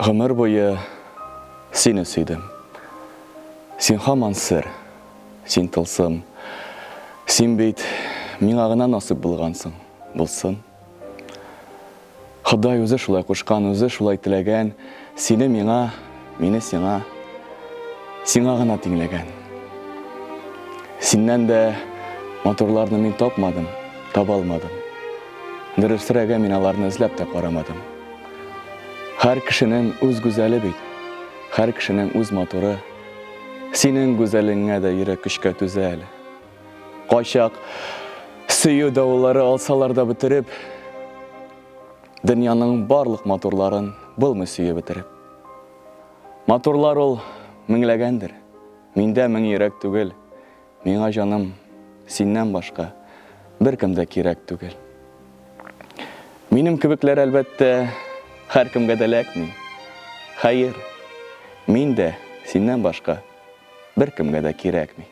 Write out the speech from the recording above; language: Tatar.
Гомер буе сине сөйдем. Син хаман сер, син тылсым. Син бит миңа гына насыйп булгансың, булсын. Ходай үзе шулай кушкан, үзе шулай теләгән. Сине миңа, мине сиңа, сиңа гына тиңләгән. Синнән дә матурларны мин тапмадым, таба алмадым. Дөресрәге мин аларны эзләп тә карамадым. Һәр кешенең үз гүзәле бит, һәр кешенең үз матуры. Синең гүзәлеңә дә йөрәк көчкә түзә әле. Кайчак сөю давыллары алсалар да бетереп, дөньяның барлык матурларын булмый сөю бетереп. Матурлар ул меңләгәндер, миндә мең йөрәк түгел. Миңа җаным синнән башка беркем дә кирәк түгел. Минем кебекләр әлбәттә һәркемгә дә ләкми. Хәер, мин дә синнән башка беркемгә дә кирәкми.